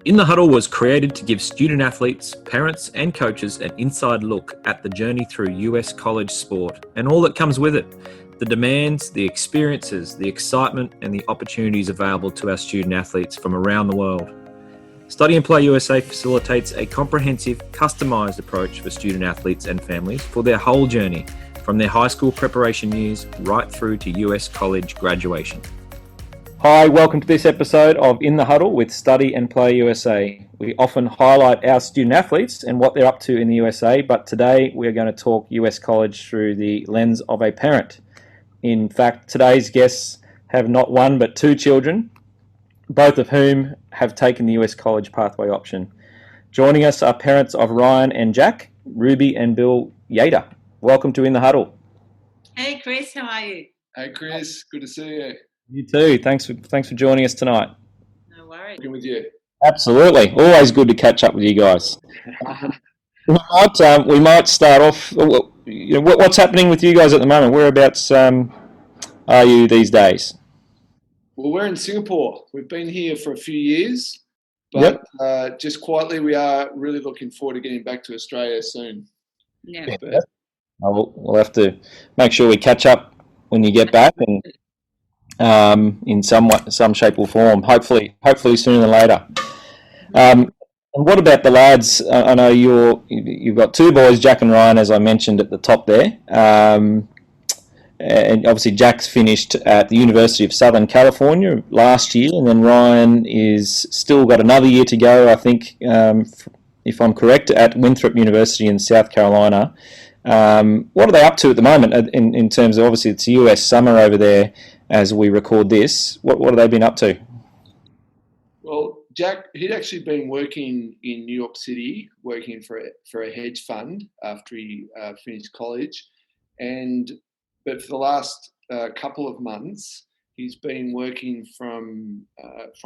In the Huddle was created to give student athletes, parents and coaches an inside look at the journey through US college sport and all that comes with it. The demands, the experiences, the excitement and the opportunities available to our student athletes from around the world. Study and Play USA facilitates a comprehensive, customised approach for student athletes and families for their whole journey, from their high school preparation years right through to US college graduation. Hi, welcome to this episode of In the Huddle with Study and Play USA. We often highlight our student athletes and what they're up to in the USA, but today we're going to talk US college through the lens of a parent. In fact, today's guests have not one but two children, both of whom have taken the US college pathway option. Joining us are parents of Ryan and Jack, Ruby and Bill Jaede. Welcome to In the Huddle. Hey Chris, how are you? Hey Chris, good to see you. You too. Thanks for joining us tonight. No worries. Good with you. Absolutely. Always good to catch up with you guys. We might start off. What's happening with you guys at the moment? Whereabouts are you these days? Well, we're in Singapore. We've been here for a few years, but just quietly, we are really looking forward to getting back to Australia soon. Yeah. We'll have to make sure we catch up when you get back and in some shape or form. Hopefully sooner than later. And what about the lads? I know you've got two boys, Jack and Ryan, as I mentioned at the top there. And obviously Jack's finished at the University of Southern California last year, and then Ryan is still got another year to go, I think, if I'm correct, at Winthrop University in South Carolina. What are they up to at the moment in terms of, obviously it's US summer over there as we record this? What have they been up to? Well, Jack, he'd actually been working in New York City, working for a hedge fund after he finished college, but for the last couple of months, he's been working from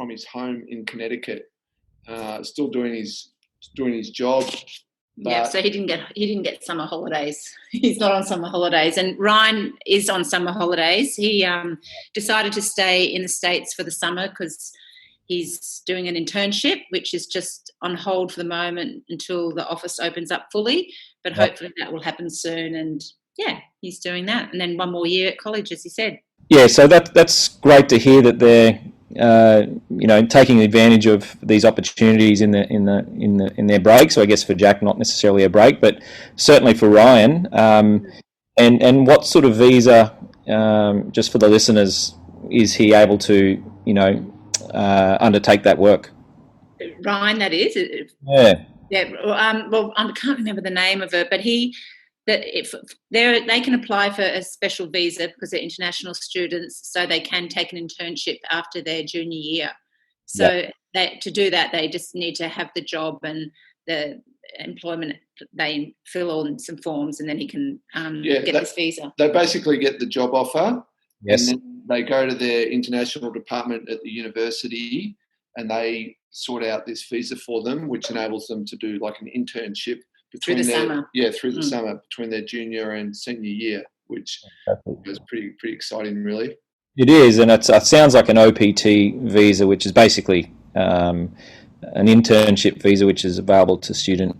his home in Connecticut, still doing his job. Yeah, so he didn't get summer holidays. He's not on summer holidays, and Ryan is on summer holidays. He decided to stay in the States for the summer because he's doing an internship, which is just on hold for the moment until the office opens up fully. But hopefully that will happen soon. And yeah, he's doing that, and then one more year at college, as he said. Yeah, so that's great to hear that they're taking advantage of these opportunities in their break. So I guess for Jack, not necessarily a break, but certainly for Ryan. And what sort of visa, just for the listeners, is he able to undertake that work? Ryan, that is. Yeah. Yeah. Well, I can't remember the name of it, but they can apply for a special visa because they're international students, so they can take an internship after their junior year. So to do that, they just need to have the job and the employment. They fill in some forms, and then he can get this visa. They basically get the job offer, yes, and then they go to their international department at the university, and they sort out this visa for them, which enables them to do like an internship through the summer. Yeah, through the summer between their junior and senior year, which is pretty exciting, really. It is, and it sounds like an OPT visa, which is basically an internship visa, which is available to student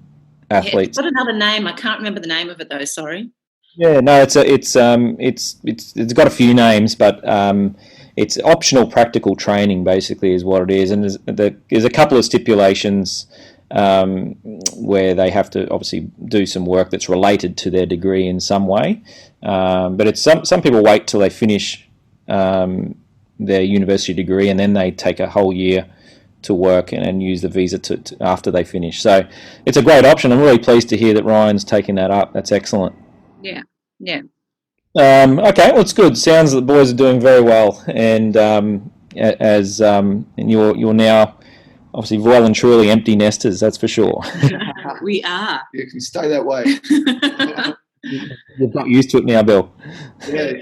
athletes. Yeah, it's got another name. I can't remember the name of it though. Sorry. Yeah, no, it's got a few names, but it's optional practical training, basically, is what it is, and there's a couple of stipulations. Where they have to obviously do some work that's related to their degree in some way. But it's some people wait till they finish their university degree and then they take a whole year to work and use the visa to after they finish. So it's a great option. I'm really pleased to hear that Ryan's taking that up. That's excellent. Yeah, yeah. Okay, well, it's good. Sounds that the boys are doing very well, and and you're now obviously well and truly empty nesters, that's for sure. We are. You can stay that way. You've got used to it now, Bill. Yeah.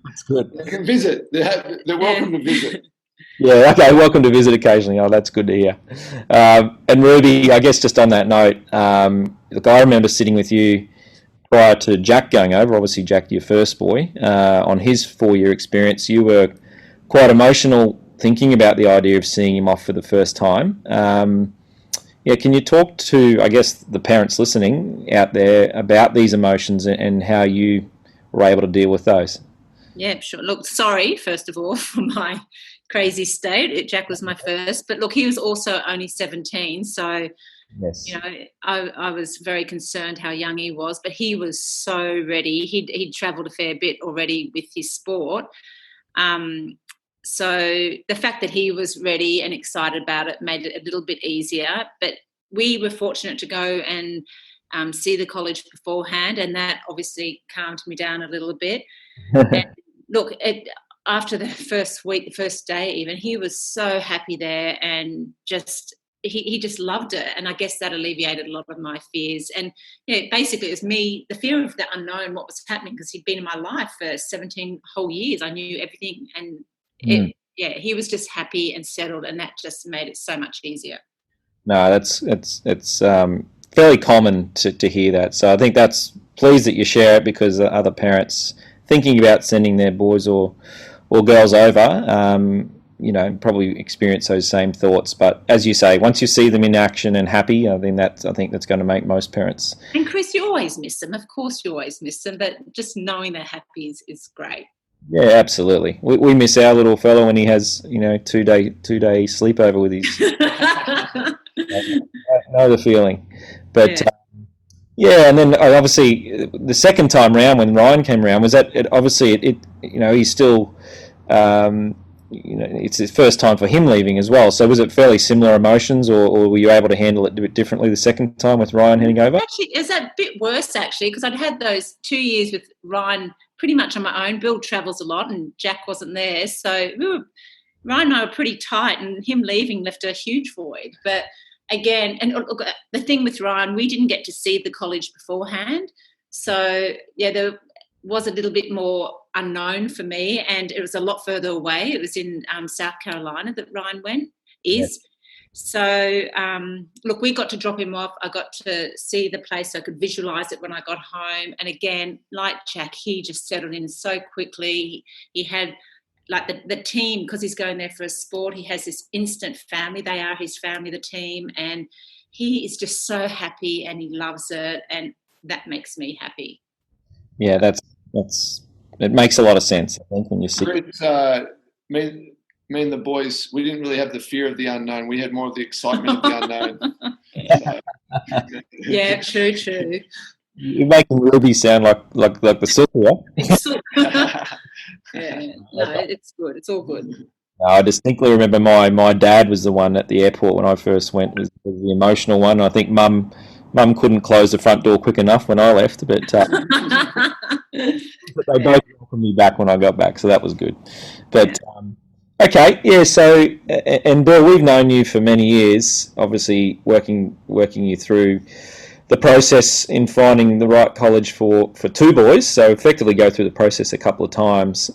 That's good. They can visit. They're welcome to visit. Yeah, okay, welcome to visit occasionally. Oh, that's good to hear. And Ruby, I guess just on that note, look, I remember sitting with you prior to Jack going over, obviously Jack, your first boy, on his 4-year experience. You were quite emotional thinking about the idea of seeing him off for the first time. Yeah, can you talk to, I guess, the parents listening out there about these emotions and how you were able to deal with those? Yeah, sure. Look, sorry, first of all, for my crazy state. Jack was my first, but look, he was also only 17, so Yes. you know, I was very concerned how young he was, but he was so ready. He'd travelled a fair bit already with his sport. So the fact that he was ready and excited about it made it a little bit easier. But we were fortunate to go and see the college beforehand, and that obviously calmed me down a little bit. And look, after the first week, the first day even, he was so happy there and just he just loved it. And I guess that alleviated a lot of my fears. And basically it was me, the fear of the unknown, what was happening, because he'd been in my life for 17 whole years. I knew everything. And he was just happy and settled, and that just made it so much easier. No, it's fairly common to hear that. So I think that's pleased that you share it, because other parents thinking about sending their boys or girls over, probably experience those same thoughts. But as you say, once you see them in action and happy, I think that's going to make most parents. And Chris, you always miss them. Of course, you always miss them, but just knowing they're happy is great. Yeah, absolutely. We miss our little fellow when he has, 2-day sleepover with his. I know the feeling, but yeah. And then obviously the second time round when Ryan came around, was that it? Obviously, he's still, it's his first time for him leaving as well. So was it fairly similar emotions, or were you able to handle it a bit differently the second time with Ryan heading over? Actually, it was a bit worse actually, because I'd had those 2 years with Ryan pretty much on my own. Bill travels a lot, and Jack wasn't there, so Ryan and I were pretty tight, and him leaving left a huge void. But again, and look, the thing with Ryan, we didn't get to see the college beforehand, so there was a little bit more unknown for me, and it was a lot further away. It was in South Carolina that Ryan went. Yes. So, look, we got to drop him off. I got to see the place so I could visualise it when I got home. And again, like Jack, he just settled in so quickly. He had, like, the team, because he's going there for a sport, he has this instant family. They are his family, the team. And he is just so happy and he loves it. And that makes me happy. Yeah, it makes a lot of sense, I think, when you see it. Me and the boys, we didn't really have the fear of the unknown. We had more of the excitement of the unknown. Yeah, true. You're making Ruby sound like the super. Yeah, no, it's good. It's all good. I distinctly remember my dad was the one at the airport when I first went. Was the emotional one. I think Mum couldn't close the front door quick enough when I left, but they both welcomed me back when I got back, so that was good. But okay, yeah. So, and Bill, we've known you for many years. Obviously, working you through the process in finding the right college for two boys. So, effectively, go through the process a couple of times.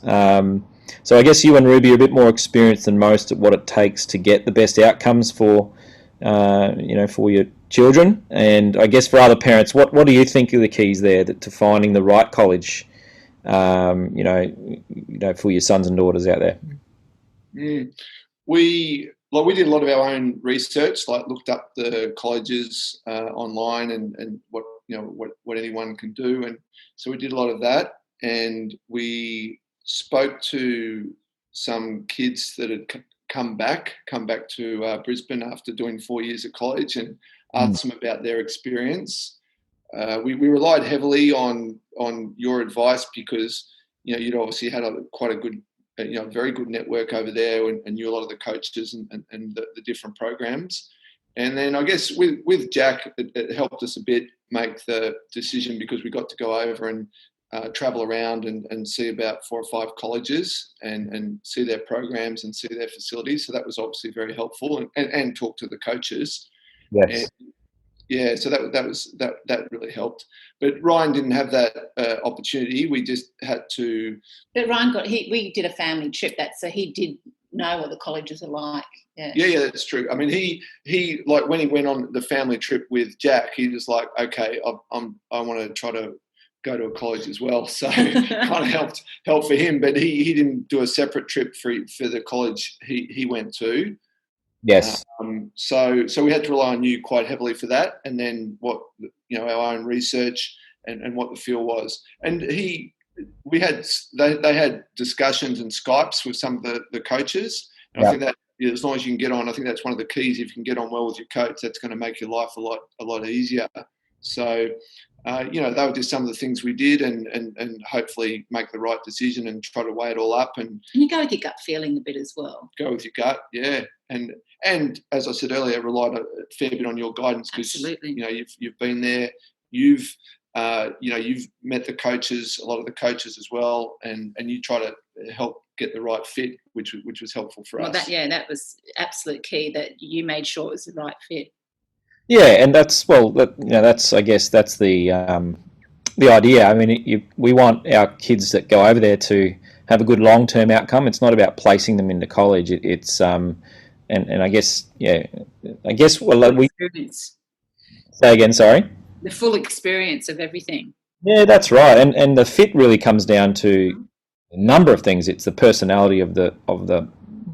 So, I guess you and Ruby are a bit more experienced than most at what it takes to get the best outcomes for your children. And I guess for other parents, what do you think are the keys there to finding the right college? For your sons and daughters out there. We did a lot of our own research, like looked up the colleges online and what anyone can do, and so we did a lot of that. And we spoke to some kids that had come back to Brisbane after doing 4 years at college, and asked them about their experience. We relied heavily on your advice, because you'd obviously had quite a good, very good network over there, and knew a lot of the coaches and the different programs. And then I guess with Jack, it helped us a bit make the decision, because we got to go over and travel around and see about 4 or 5 colleges and see their programs and see their facilities. So that was obviously very helpful, and talk to the coaches. Yes. And, so that really helped. But Ryan didn't have that opportunity. We just had to. But Ryan we did a family trip, so he did know what the colleges are like. Yeah, that's true. I mean, he like when he went on the family trip with Jack, he was like, okay, I want to try to go to a college as well, so kind of helped for him. But he didn't do a separate trip for the college he went to. Yes. So we had to rely on you quite heavily for that, and then what our own research and what the feel was. And they had discussions and Skypes with some of the coaches. And I think that as long as you can get on, I think that's one of the keys. If you can get on well with your coach, that's going to make your life a lot easier. So, they were just some of the things we did, and hopefully make the right decision and try to weigh it all up. And you go with your gut feeling a bit as well. Go with your gut, yeah. And as I said earlier, relied a fair bit on your guidance because you've been there, you've met the coaches, a lot of the coaches as well, and you try to help get the right fit, which was helpful for us. That was absolute key, that you made sure it was the right fit. Yeah, and that's I guess that's the idea. I mean, we want our kids that go over there to have a good long-term outcome. It's not about placing them into college. It's and I guess we say again. Sorry. The full experience of everything. Yeah, that's right. And the fit really comes down to a number of things. It's the personality of the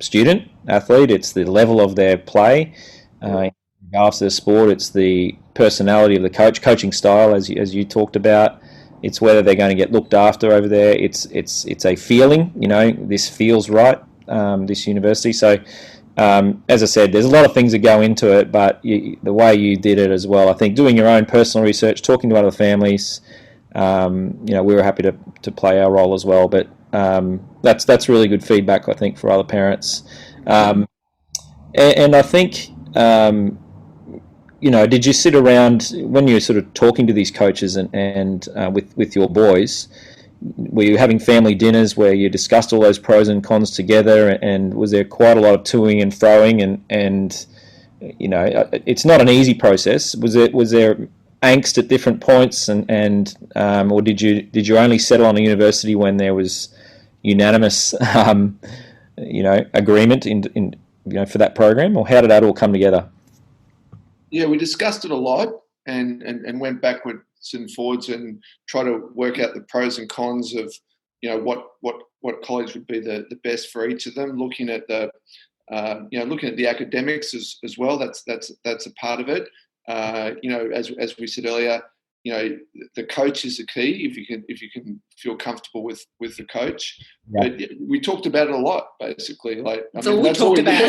student athlete. It's the level of their play. In regards to the sport, it's the personality of the coaching style, as you talked about. It's whether they're going to get looked after over there. It's a feeling. This feels right. This university. So. As I said, there's a lot of things that go into it, but the way you did it as well, I think doing your own personal research, talking to other families, we were happy to play our role as well. But that's really good feedback, I think, for other parents. And I think, did you sit around when you were sort of talking to these coaches and with your boys? Were you having family dinners where you discussed all those pros and cons together, and was there quite a lot of toing and froing and it's not an easy process. Was there angst at different points or did you only settle on a university when there was unanimous agreement in for that program, or how did that all come together? Yeah, we discussed it a lot and went backward and forwards and try to work out the pros and cons of what college would be the best for each of them, looking at the academics as well. That's a part of it. As we said earlier, the coach is the key. If you can feel comfortable with the coach. Yeah. But we talked about it a lot, basically. That's all we talked about.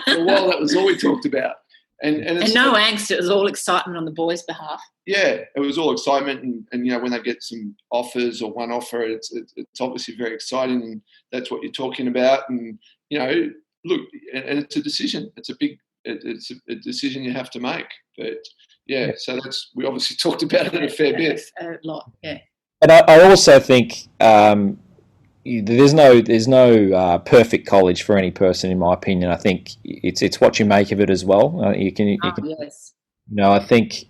For a while, that was all we talked about. And no angst. It was all excitement on the boys' behalf. Yeah, it was all excitement, and when they get some offers or one offer, it's obviously very exciting, and that's what you're talking about. And look, and it's a decision. It's a decision you have to make. But yeah, so we obviously talked about it a fair bit. A lot, yeah. And I also think there's no perfect college for any person, in my opinion. I think it's what you make of it as well. Yes. I think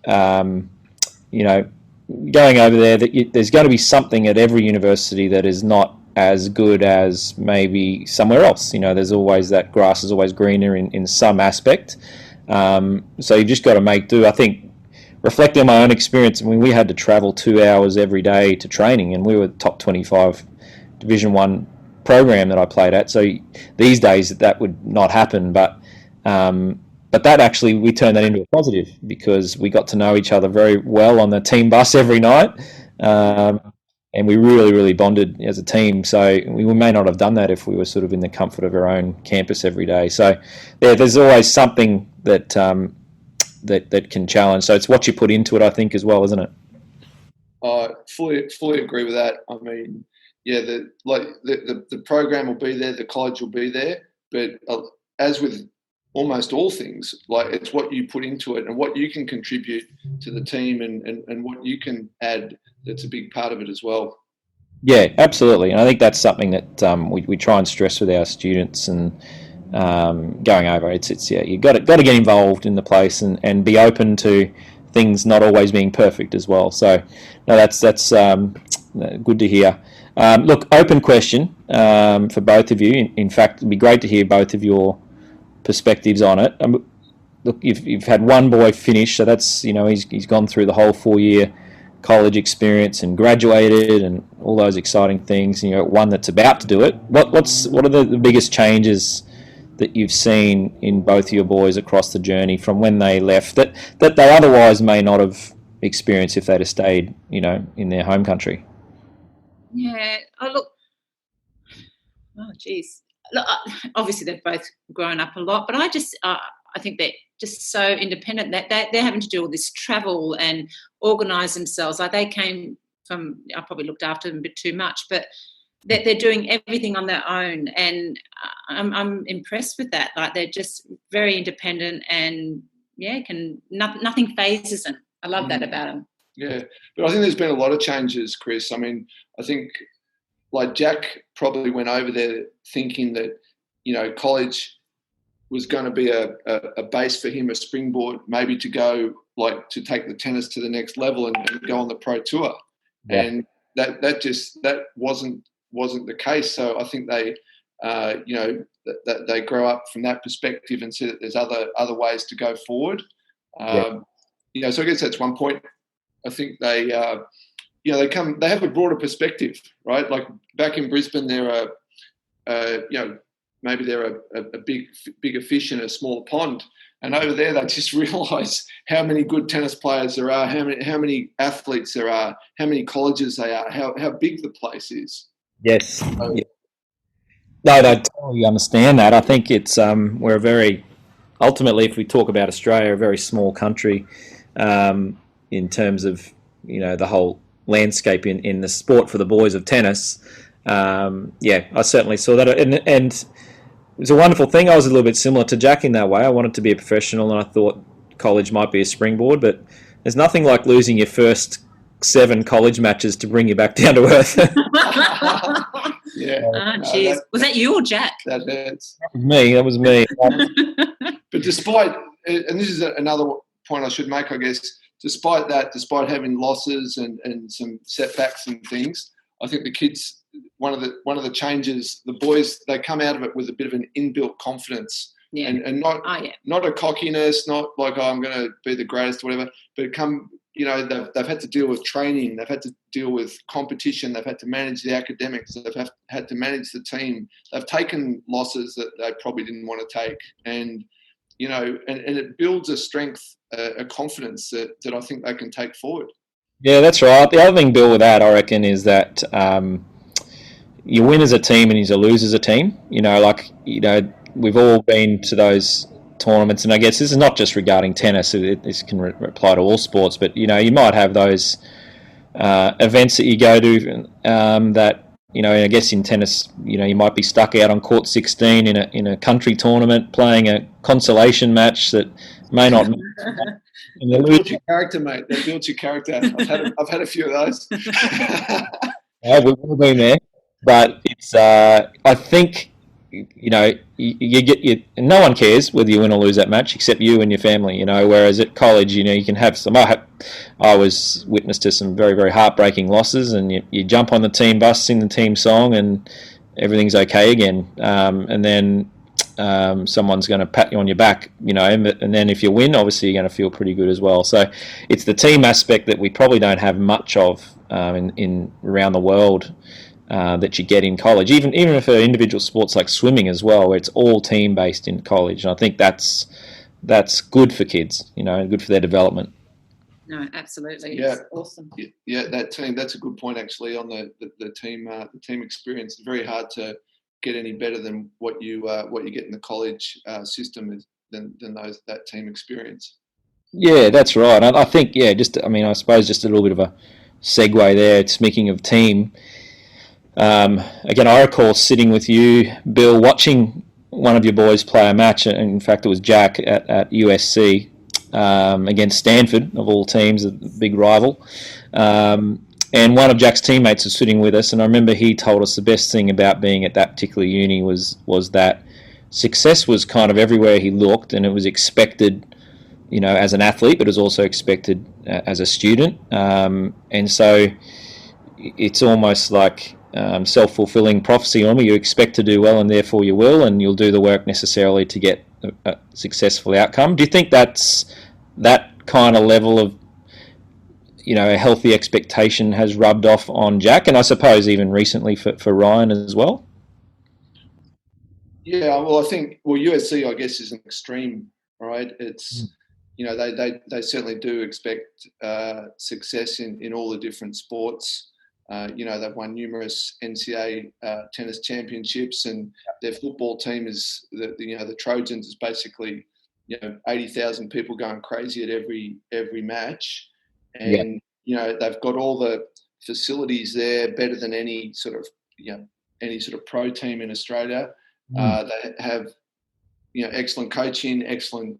going over there, there's going to be something at every university that is not as good as maybe somewhere else. There's always that grass is always greener in some aspect. So you just got to make do. I think, reflecting on my own experience, we had to travel 2 hours every day to training, and we were top 25 Division 1 program that I played at. So these days that would not happen, but that actually, we turned that into a positive because we got to know each other very well on the team bus every night, and we really, really bonded as a team. So we may not have done that if we were sort of in the comfort of our own campus every day. So there's always something that can challenge. So it's what you put into it, I think, as well, isn't it? I fully agree with that. I mean, yeah, the program will be there, the college will be there, but as with almost all things, it's what you put into it and what you can contribute to the team and what you can add that's a big part of it as well. Yeah, absolutely. And I think that's something that we try and stress with our students and going over. It's you've got to get involved in the place and be open to things not always being perfect as well. So no, that's good to hear. Look, open question for both of you. In fact, it'd be great to hear both of your perspectives on it. Look, you've had one boy finish, so that's he's gone through the whole 4-year college experience and graduated and all those exciting things, and you're one that's about to do it. What are the biggest changes that you've seen in both of your boys across the journey from when they left that they otherwise may not have experienced if they'd have stayed, in their home country? Yeah. Oh, geez. Look, obviously, they've both grown up a lot, but I think they're just so independent that they're having to do all this travel and organise themselves. Like, they came from, I probably looked after them a bit too much, but they're doing everything on their own, and I'm impressed with that. Like, they're just very independent, and nothing phases them. I love that about them. Yeah, but I think there's been a lot of changes, Chris. I mean, I think, like, Jack probably went over there thinking that, college was going to be a base for him, a springboard, maybe to go, like, to take the tennis to the next level and go on the pro tour. Yeah. And that wasn't the case. So I think they, that they grow up from that perspective and see that there's other ways to go forward. So I guess that's one point. I think they have a broader perspective, right? Like, back in Brisbane, they're maybe they're a bigger fish in a smaller pond, and over there they just realise how many good tennis players there are, how many athletes there are, how many colleges they are, how big the place is. Yes. Yeah. No, I totally understand that. I think it's we're a very, ultimately, if we talk about Australia, a very small country. In terms of, the whole landscape in the sport for the boys of tennis. I certainly saw that. And it was a wonderful thing. I was a little bit similar to Jack in that way. I wanted to be a professional, and I thought college might be a springboard, but there's nothing like losing your first 7 college matches to bring you back down to earth. Yeah. Oh, jeez. Was that you or Jack? That hurts. That was me. But despite, and this is another point I should make, I guess, despite having losses and some setbacks and things, I think the kids, one of the changes, the boys, they come out of it with a bit of an inbuilt confidence, and not a cockiness, not like, I'm going to be the greatest or whatever, but they've had to deal with training, they've had to deal with competition, they've had to manage the academics, they've had to manage the team, they've taken losses that they probably didn't want to take, and it builds a strength, a confidence that I think they can take forward. Yeah, that's right. The other thing, Bill, with that, I reckon, is that you win as a team and you lose as a team. We've all been to those tournaments, and I guess this is not just regarding tennis. This can apply to all sports, but, you might have those events that you go to that, I guess in tennis, you might be stuck out on court 16 in a country tournament playing a consolation match that may not. That builds your character, mate. That builds your character. I've had a few of those. Yeah, we've all been there, but it's. I think you get no one cares whether you win or lose that match except you and your family. Whereas at college, you can have some. I was witness to some very, very heartbreaking losses, and you jump on the team bus, sing the team song, and everything's okay again. And then someone's going to pat you on your back, and then if you win, obviously you're going to feel pretty good as well. So it's the team aspect that we probably don't have much of in around the world that you get in college, even if for individual sports like swimming as well, where it's all team based in college. And I think that's good for kids, good for their development. No, absolutely. Yeah, it's awesome. Yeah, that team. That's a good point, actually, on the team experience. It's very hard to get any better than what you get in the college system than that team experience. Yeah, that's right. I think I suppose just a little bit of a segue there. Speaking of team, again, I recall sitting with you, Bill, watching one of your boys play a match. In fact, it was Jack at USC. Against Stanford, of all teams, a big rival. And one of Jack's teammates was sitting with us, and I remember he told us the best thing about being at that particular uni was that success was kind of everywhere he looked, and it was expected, as an athlete, but it was also expected as a student. And so it's almost like self-fulfilling prophecy on me. You expect to do well, and therefore you will, and you'll do the work necessarily to get a successful outcome. Do you think that kind of level of a healthy expectation has rubbed off on Jack, and I suppose even recently for Ryan as well. Yeah, well, I think USC, I guess, is an extreme, right? It's they certainly do expect success in all the different sports. They've won numerous NCAA tennis championships, and their football team is the Trojans is basically 80,000 people going crazy at every match, and they've got all the facilities there better than any sort of pro team in Australia. They have excellent coaching, excellent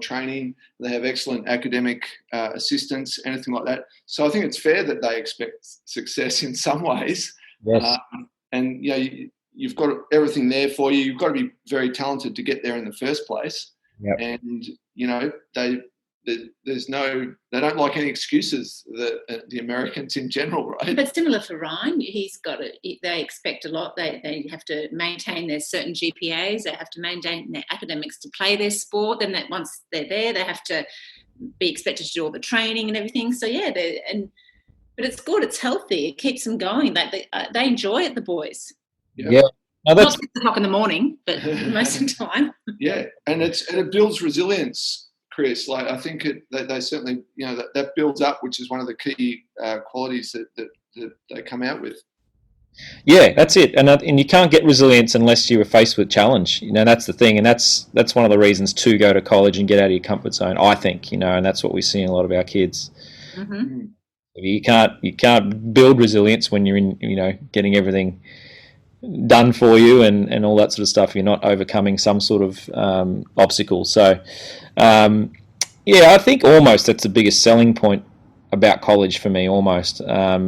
training. They have excellent academic assistance, anything like that. So I think it's fair that they expect success in some ways. Yes. And you've got everything there for you. You've got to be very talented to get there in the first place. Yep. And they don't like any excuses, the Americans in general, right? But similar for Ryan, they expect a lot. They have to maintain their certain GPAs. They have to maintain their academics to play their sport. Then that once they're there, they have to be expected to do all the training and everything. So but it's good. It's healthy. It keeps them going. They enjoy it, the boys. Yeah. No, Not 6 o'clock in the morning, but most of the time. Yeah, and it builds resilience, Chris. Like, I think they certainly, that builds up, which is one of the key qualities that they come out with. Yeah, that's it. And you can't get resilience unless you are faced with challenge. That's the thing, and that's one of the reasons to go to college and get out of your comfort zone, I think. And that's what we see in a lot of our kids. Mm-hmm. You can't build resilience when you're in, getting everything done for you and all that sort of stuff. You're not overcoming some sort of obstacle. So, I think almost that's the biggest selling point about college for me. Almost, I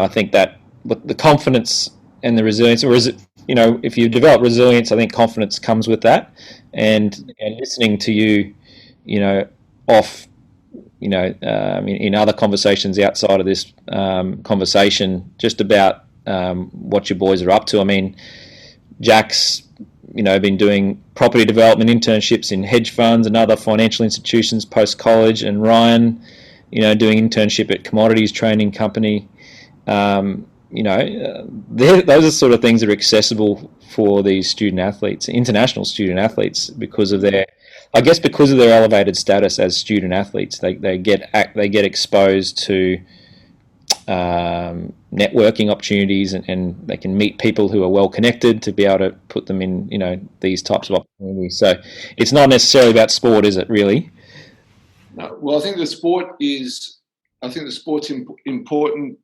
think that the confidence and the resilience, or is it, if you develop resilience, I think confidence comes with that. And listening to you, in other conversations outside of this conversation, just about what your boys are up to. I mean, Jack's, been doing property development internships in hedge funds and other financial institutions post-college, and Ryan, doing internship at commodities trading company. Those are sort of things that are accessible for these student athletes, international student athletes, because of their elevated status as student athletes. They get exposed to networking opportunities, and they can meet people who are well connected to be able to put them in these types of opportunities. So it's not necessarily about sport, is it, really? No. Well, I think the sport's important.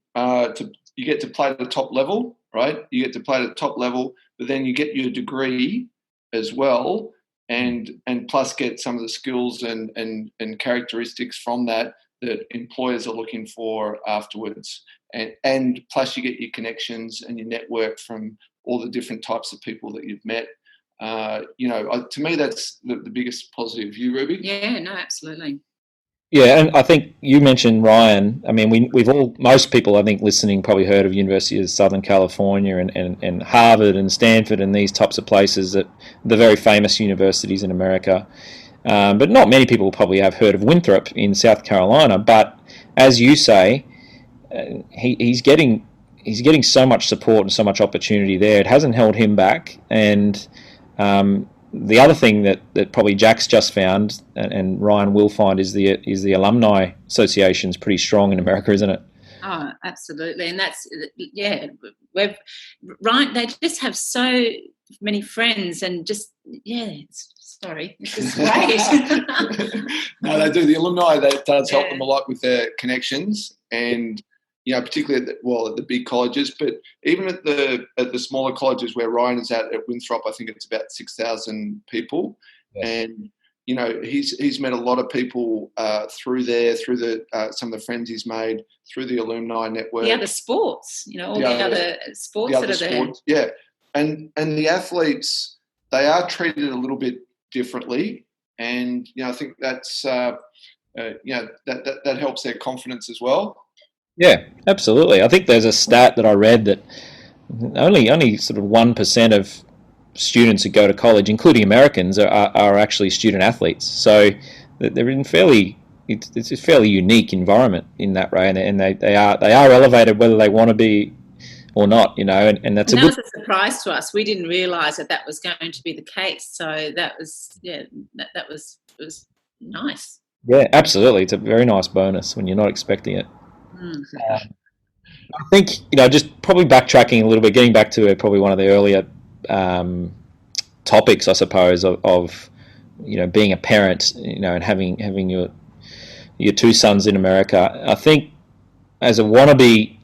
You get to play at the top level, right? You get to play at the top level, but then you get your degree as well, and plus get some of the skills and characteristics from that employers are looking for afterwards. And plus you get your connections and your network from all the different types of people that you've met. To me, that's the biggest positive. You, Ruby? Yeah, no, absolutely. Yeah, and I think you mentioned Ryan. I mean, most people I think listening probably heard of University of Southern California and Harvard and Stanford and these types of places, that the very famous universities in America. But not many people probably have heard of Winthrop in South Carolina. But as you say, he's getting so much support and so much opportunity there. It hasn't held him back. And the other thing that probably Jack's just found, and Ryan will find, is the alumni association's pretty strong in America, isn't it? Oh, absolutely. And that's, Ryan, they just have so many friends, and just, it's just great. No, they do. The alumni, that does help them a lot with their connections, and particularly at the big colleges, but even at the smaller colleges where Ryan is at Winthrop, I think it's about 6,000 people. Yes. And he's met a lot of people through there, through some of the friends he's made through the alumni network. The other sports, all the other sports that are there. Yeah, and the athletes, they are treated a little bit differently, and I think that's that helps their confidence as well. Yeah, absolutely. I think there's a stat that I read that only sort of 1% of students who go to college, including Americans, are actually student athletes. So they're in fairly it's a fairly unique environment in that way, and they are elevated whether they want to be or not, and that's and a that good. was a surprise to us. We didn't realise that was going to be the case. So that was it was nice. Yeah, absolutely. It's a very nice bonus when you're not expecting it. Mm. I think, just probably backtracking a little bit, getting back to probably one of the earlier topics, I suppose, of being a parent, and having your two sons in America. I think as a wannabe,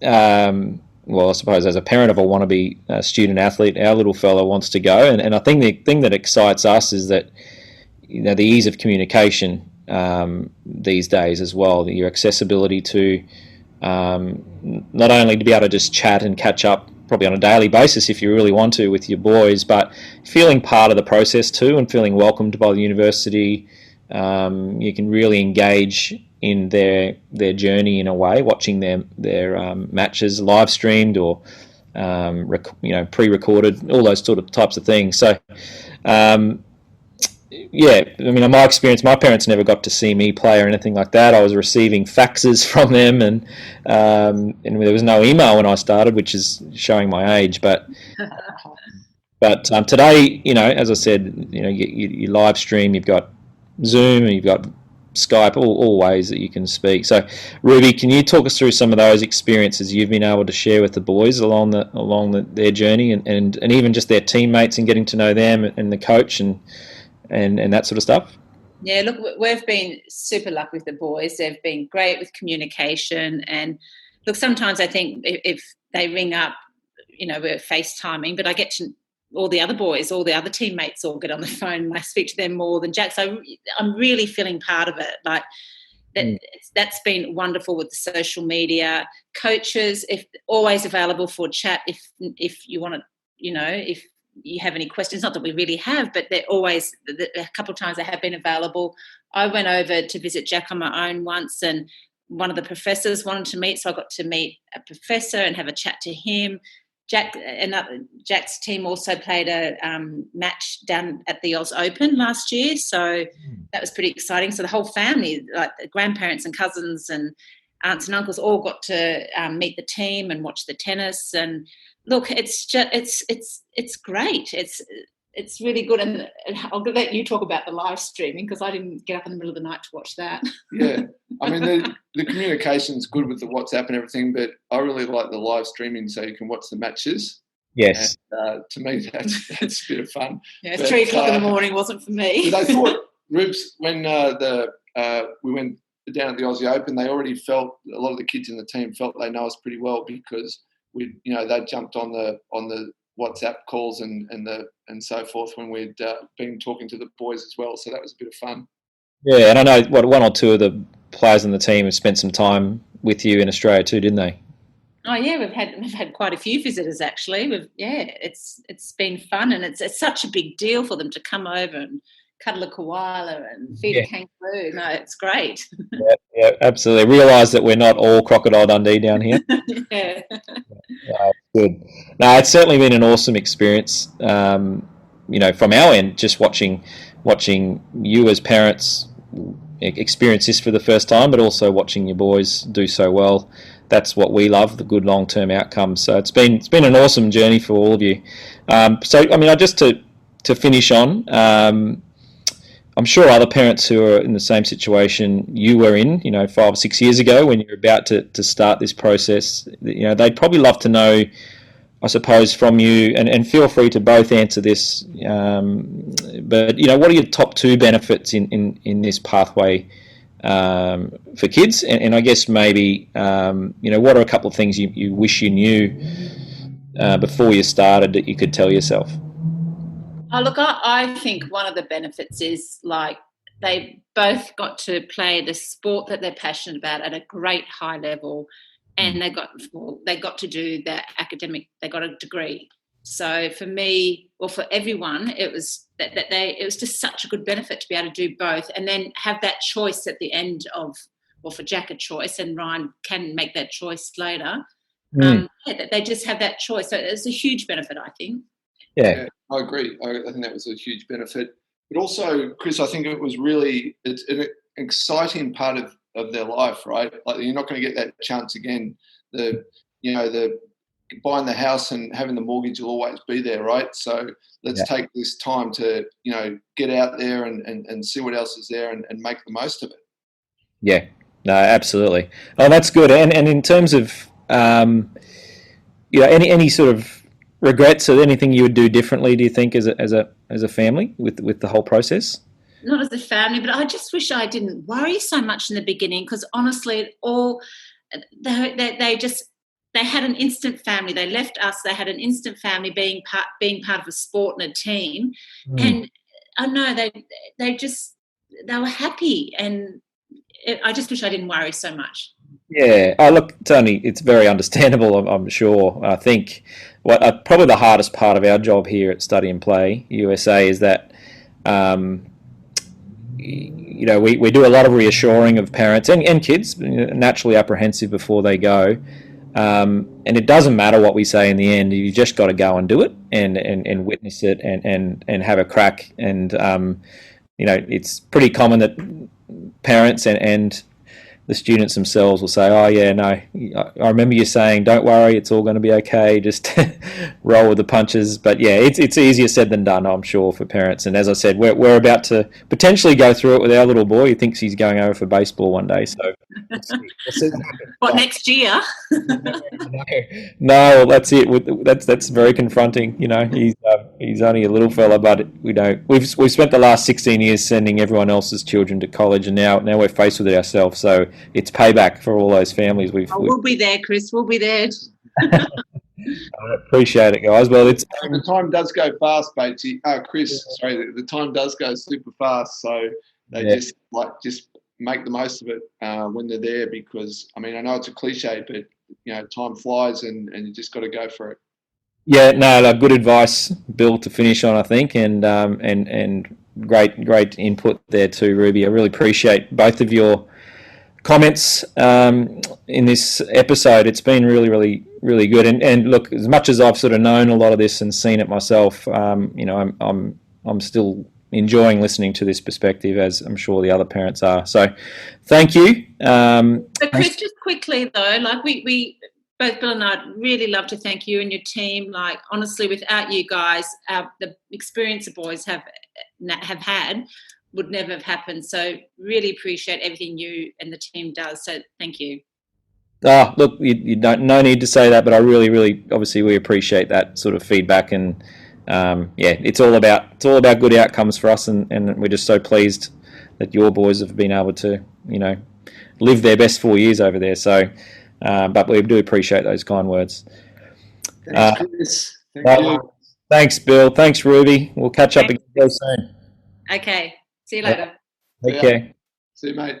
I suppose as a parent of a wannabe student athlete, our little fella wants to go, and I think the thing that excites us is that the ease of communication these days as well, your accessibility to not only to be able to just chat and catch up probably on a daily basis if you really want to with your boys, but feeling part of the process too and feeling welcomed by the university. You can really engage in their journey in a way, watching their matches live streamed or pre-recorded, all those sort of types of things. So yeah, I mean, in my experience, my parents never got to see me play or anything like that. I was receiving faxes from them, and there was no email when I started, which is showing my age. But today, as I said, you live stream, you've got Zoom, and you've got Skype, all ways that you can speak. So, Ruby, can you talk us through some of those experiences you've been able to share with the boys along their journey, and even just their teammates and getting to know them and the coach and that sort of stuff? Yeah, look, we've been super lucky with the boys. They've been great with communication. And look, sometimes I think if they ring up, we're FaceTiming, but I get to all the other boys, all the other teammates all get on the phone and I speak to them more than Jack. So I'm really feeling part of it. Like that's been wonderful with the social media. Coaches, if always available for chat if you want to, if you have any questions, not that we really have, but they're always, a couple of times they have been available. I went over to visit Jack on my own once, and one of the professors wanted to meet, so I got to meet a professor and have a chat to him. Jack's team also played a match down at the Oz Open last year, so that was pretty exciting. So the whole family, like the grandparents and cousins and aunts and uncles, all got to meet the team and watch the tennis. And look, it's just it's great. It's really good, and I'll let you talk about the live streaming because I didn't get up in the middle of the night to watch that. Yeah, I mean the communication's good with the WhatsApp and everything, but I really like the live streaming so you can watch the matches. Yes, and, to me that's a bit of fun. Yeah, 3 o'clock in the morning wasn't for me. But I thought, Rubes, when we went down at the Aussie Open, they already felt, a lot of the kids in the team felt they know us pretty well because they jumped on the WhatsApp calls and so forth when we'd been talking to the boys as well. So that was a bit of fun. Yeah, and I know one or two of the players in the team have spent some time with you in Australia too, didn't they? Oh yeah, we've had quite a few visitors actually. It's been fun, and it's such a big deal for them to come over and cuddle a koala and feed a kangaroo. No, it's great. Yeah, absolutely. Realise that we're not all Crocodile Dundee down here. Yeah. Good. No, it's certainly been an awesome experience. From our end, just watching you as parents experience this for the first time, but also watching your boys do so well. That's what we love, the good long-term outcomes. So it's been an awesome journey for all of you. Just to finish on, I'm sure other parents who are in the same situation you were in, 5 or 6 years ago when you're about to start this process, they'd probably love to know, I suppose, from you, and feel free to both answer this, but, what are your top 2 benefits in this pathway for kids? And I guess maybe, what are a couple of things you wish you knew before you started that you could tell yourself? Oh, look, I think one of the benefits is like they both got to play the sport that they're passionate about at a great high level, and they got to do their academic. They got a degree. So for me, or for everyone, it was it was just such a good benefit to be able to do both, and then have that choice at the end of, well, for Jack a choice, and Ryan can make that choice later. They just have that choice. So it's a huge benefit, I think. Yeah, I agree. I think that was a huge benefit. But also, Chris, I think it was really, it exciting part of their life, right? Like you're not going to get that chance again. The buying the house and having the mortgage will always be there, right? So let's take this time to, get out there and see what else is there and make the most of it. Yeah, no, absolutely. Oh, that's good. And in terms of, any sort of regrets or anything you would do differently, do you think, as a family with the whole process? Not as a family, but I just wish I didn't worry so much in the beginning, because honestly, they had an instant family. They left us. They had an instant family, being part of a sport and a team, and I know they were happy, and I just wish I didn't worry so much. Yeah. Oh, look, Tony, it's very understandable, I'm sure. I think probably the hardest part of our job here at Study and Play USA is that, we do a lot of reassuring of parents and kids, naturally apprehensive before they go. And it doesn't matter what we say in the end. You just got to go and do it and witness it and have a crack. And, it's pretty common that parents and the students themselves will say, oh, yeah, no, I remember you saying, don't worry, it's all going to be okay, just roll with the punches. But, yeah, it's easier said than done, I'm sure, for parents. And as I said, we're about to potentially go through it with our little boy. He thinks he's going over for baseball one day. So we'll see what happens. What, next year? No, well, that's it. That's very confronting. He's only a little fella, but we've spent the last 16 years sending everyone else's children to college, and now we're faced with it ourselves. So it's payback for all those families. We'll be there, Chris. We'll be there. I appreciate it, guys. Well, the time does go fast, Batesy. Chris, sorry, the time does go super fast. So they just make the most of it when they're there, because I know it's a cliche, but time flies and you just got to go for it. Yeah, no, good advice, Bill, to finish on, I think, and great input there too, Ruby. I really appreciate both of your comments in this episode. It's been really, really, really good. And look, as much as I've sort of known a lot of this and seen it myself, I'm still enjoying listening to this perspective, as I'm sure the other parents are. So, thank you. But Chris, just quickly though, like we both Bill and I really love to thank you and your team. Like honestly, without you guys, the experience the boys have had would never have happened. So really appreciate everything you and the team does. So thank you. Look, you don't, no need to say that, but I really, really, obviously, we appreciate that sort of feedback, and it's all about good outcomes for us, and we're just so pleased that your boys have been able to, live their best 4 years over there. So, but we do appreciate those kind words. Thanks, Chris. Thank you. Thanks, Bill. Thanks, Ruby. We'll catch up again very soon. Okay. See you later. Take care. See you, mate.